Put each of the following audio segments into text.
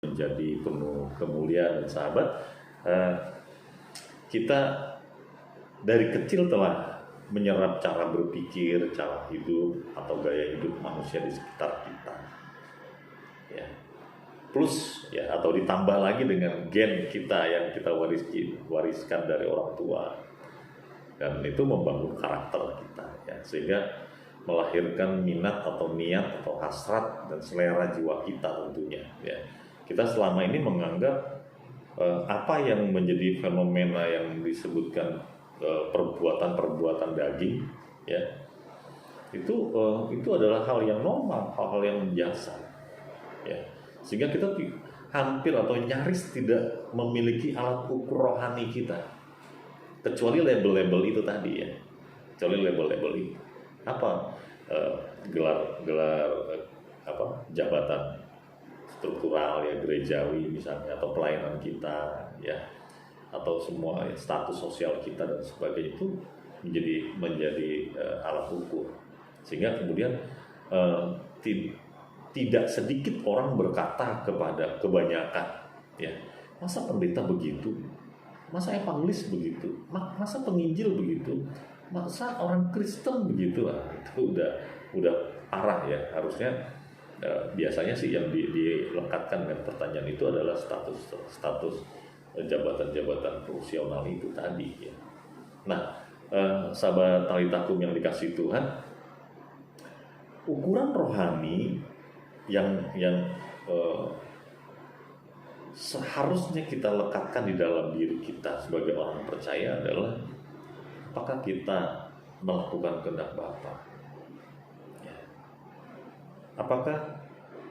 menjadi penuh kemuliaan dan sahabat, kita dari kecil telah menyerap cara berpikir, cara hidup atau gaya hidup manusia di sekitar kita, ya. Plus ya, atau ditambah lagi dengan gen kita yang kita wariskan dari orang tua, dan itu membangun karakter kita, ya, sehingga melahirkan minat atau niat atau hasrat dan selera jiwa kita tentunya, ya. Kita selama ini menganggap apa yang menjadi fenomena yang disebutkan perbuatan-perbuatan daging, ya, itu adalah hal yang normal, hal-hal yang biasa, ya. Sehingga kita hampir atau nyaris tidak memiliki alat ukur rohani kita, kecuali label-label itu tadi, ya, kecuali label-label itu. Apa gelar apa jabatan struktural, ya, gerejawi misalnya, atau pelayanan kita, ya, atau semua status sosial kita dan sebagainya, itu menjadi alat ukur, sehingga kemudian tidak sedikit orang berkata kepada kebanyakan, ya, masa pendeta begitu, masa evangelis begitu, masa penginjil begitu, masa orang Kristen begitu. Itu udah parah, ya. Harusnya biasanya sih yang dilekatkan dengan pertanyaan itu adalah status jabatan-jabatan fungsional itu tadi, ya. Nah, sahabat Talitakum yang dikasihi Tuhan, ukuran rohani yang seharusnya kita lekatkan di dalam diri kita sebagai orang percaya adalah apakah kita melakukan kehendak Bapa, ya. Apakah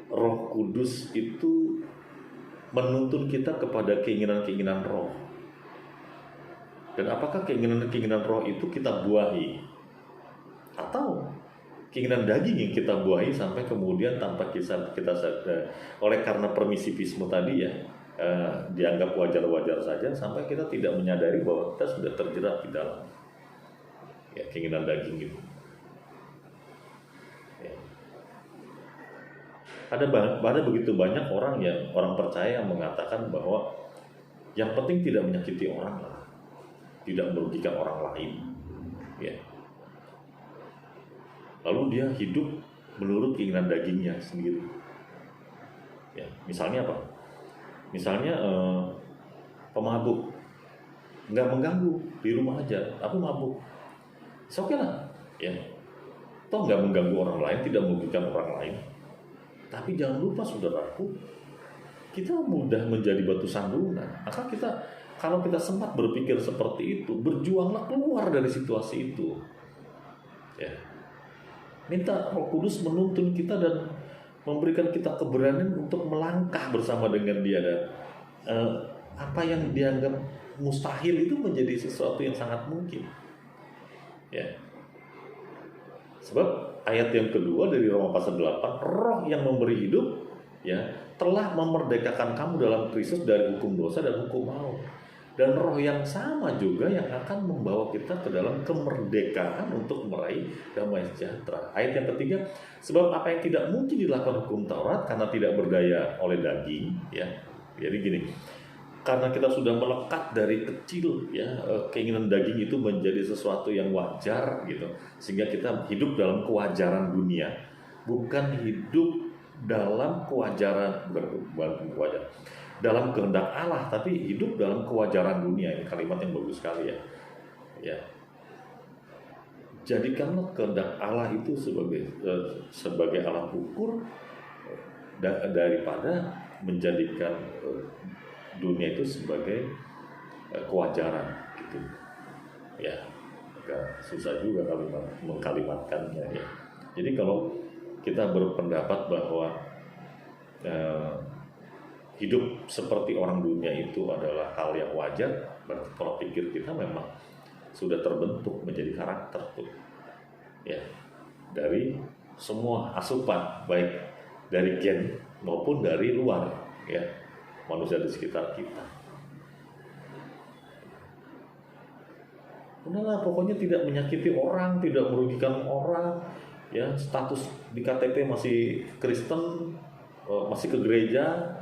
Roh Kudus itu menuntun kita kepada keinginan-keinginan roh, dan apakah keinginan-keinginan roh itu kita buahi, atau keinginan daging yang kita buahi sampai kemudian tanpa kita oleh karena permisivisme tadi, ya, dianggap wajar-wajar saja, sampai kita tidak menyadari bahwa kita sudah terjerat di dalam, ya, keinginan daging itu, ya. Ada begitu banyak orang percaya yang mengatakan bahwa yang penting tidak menyakiti orang lah, tidak merugikan orang lain, ya. Lalu dia hidup menurut keinginan dagingnya sendiri, ya. Misalnya apa? Misalnya pemabuk, nggak mengganggu, di rumah aja, aku mabuk, oke lah, ya. Toh nggak mengganggu orang lain, tidak merugikan orang lain. Tapi jangan lupa, saudaraku, kita mudah menjadi batu sandungan. Maka kalau kita sempat berpikir seperti itu, berjuanglah keluar dari situasi itu, ya. Minta Roh Kudus menuntun kita dan memberikan kita keberanian untuk melangkah bersama dengan Dia, dan apa yang dianggap mustahil itu menjadi sesuatu yang sangat mungkin, ya. Sebab ayat yang kedua dari Roma pasal 8, Roh yang memberi hidup, ya, telah memerdekakan kamu dalam Kristus dari hukum dosa dan hukum maut. Dan Roh yang sama juga yang akan membawa kita ke dalam kemerdekaan untuk meraih damai sejahtera. Ayat yang ketiga, sebab apa yang tidak mungkin dilakukan hukum Taurat karena tidak berdaya oleh daging, ya. Jadi gini, karena kita sudah melekat dari kecil, ya, keinginan daging itu menjadi sesuatu yang wajar, gitu, sehingga kita hidup dalam kewajaran dunia, bukan hidup dalam dalam kehendak Allah, tapi hidup dalam kewajaran dunia. Ini kalimat yang bagus sekali, ya. Ya. Jadikanlah kehendak Allah itu sebagai alat ukur daripada menjadikan dunia itu sebagai kewajaran, gitu, ya. Agak susah juga mengkalimatkannya, ya. Jadi kalau kita berpendapat bahwa hidup seperti orang dunia itu adalah hal yang wajar, berarti pola pikir kita memang sudah terbentuk menjadi karakter tuh, ya, dari semua asupan, baik dari gen maupun dari luar, ya, manusia di sekitar kita. Udahlah, pokoknya tidak menyakiti orang, tidak merugikan orang, ya, status di KTP masih Kristen, masih ke gereja,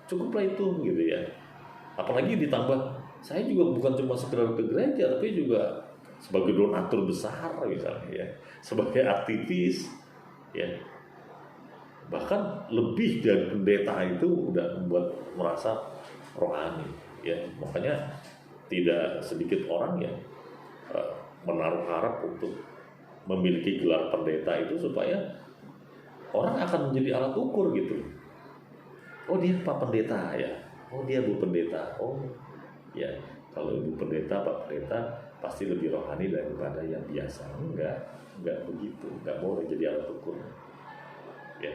cukuplah itu gitu ya. Apalagi ditambah saya juga bukan cuma sekedar ke gereja, tapi juga sebagai donatur besar misalnya ya, sebagai aktivis ya, bahkan lebih dari pendeta itu udah membuat merasa rohani ya. Makanya tidak sedikit orang yang menaruh harap untuk memiliki gelar pendeta itu supaya orang akan menjadi alat ukur gitu. Oh dia Pak Pendeta ya, oh dia Bu Pendeta, oh ya kalau Ibu Pendeta Pak Pendeta pasti lebih rohani daripada yang biasa. Enggak begitu, enggak boleh jadi alat ukur ya.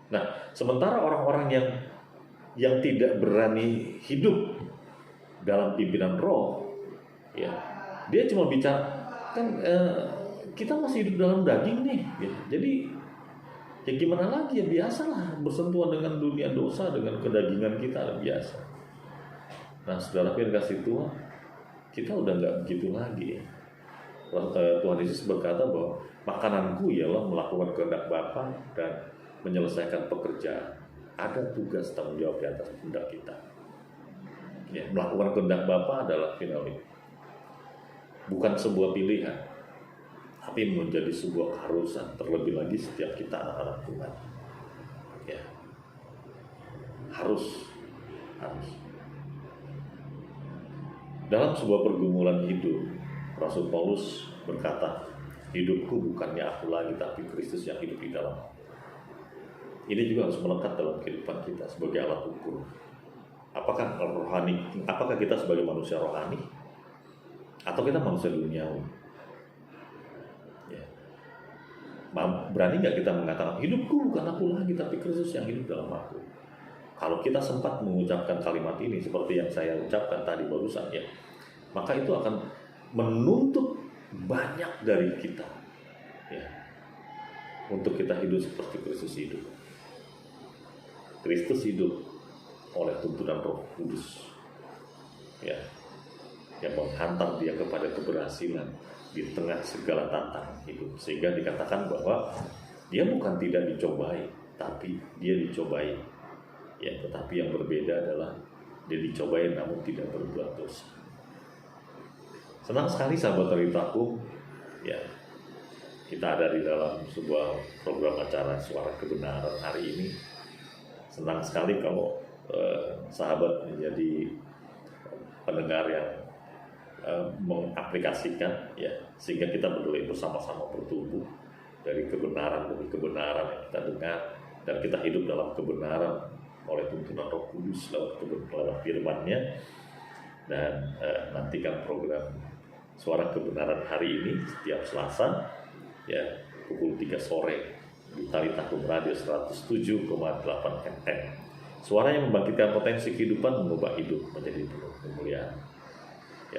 Nah sementara orang-orang yang tidak berani hidup dalam pimpinan roh ya, dia cuma bicara kan kita masih hidup dalam daging nih ya. Jadi ya gimana lagi ya, biasalah bersentuhan dengan dunia dosa, dengan kedagingan kita biasa. Nah saudara yang kasih Tuhan, kita udah nggak begitu lagi ya. Tuhan Yesus berkata bahwa makananku ialah melakukan kehendak Bapa dan menyelesaikan pekerjaan. Ada tugas tanggung jawab di atas pundak kita ya. Melakukan kehendak Bapa adalah finally bukan sebuah pilihan, tapi menjadi sebuah keharusan, terlebih lagi setiap kita anak-anak Tuhan ya. Harus dalam sebuah pergumulan hidup, Rasul Paulus berkata, hidupku bukannya aku lagi, tapi Kristus yang hidup di dalam aku. Ini juga harus melekat dalam kehidupan kita sebagai alat ukur. Apakah rohani? Apakah kita sebagai manusia rohani atau kita manusia duniawi? Ya. Berani nggak kita mengatakan hidupku bukan aku lagi, tapi Kristus yang hidup dalam aku? Kalau kita sempat mengucapkan kalimat ini seperti yang saya ucapkan tadi barusan ya, maka itu akan menuntut banyak dari kita ya, untuk kita hidup seperti Kristus hidup. Kristus hidup oleh tuntunan Roh Kudus ya, yang menghantar dia kepada keberhasilan di tengah segala tantangan hidup, sehingga dikatakan bahwa dia bukan tidak dicobai, tapi dia dicobai ya, tetapi yang berbeda adalah dia dicobai namun tidak berbuat dosa. Senang sekali sahabat Taritaku ya, kita ada di dalam sebuah program acara Suara Kebenaran hari ini. Senang sekali kalau sahabat menjadi pendengar yang mengaplikasikan ya, sehingga kita berdua bersama-sama bertumbuh dari kebenaran demi kebenaran yang kita dengar, dan kita hidup dalam kebenaran oleh tuntunan Roh Kudus lewat firman-Nya. Dan nantikan program Suara Kebenaran hari ini setiap Selasa ya pukul 3 sore di Talitakum Radio 107,8 FM. Suara yang membangkitkan potensi kehidupan, mengubah hidup menjadi penuh kemuliaan.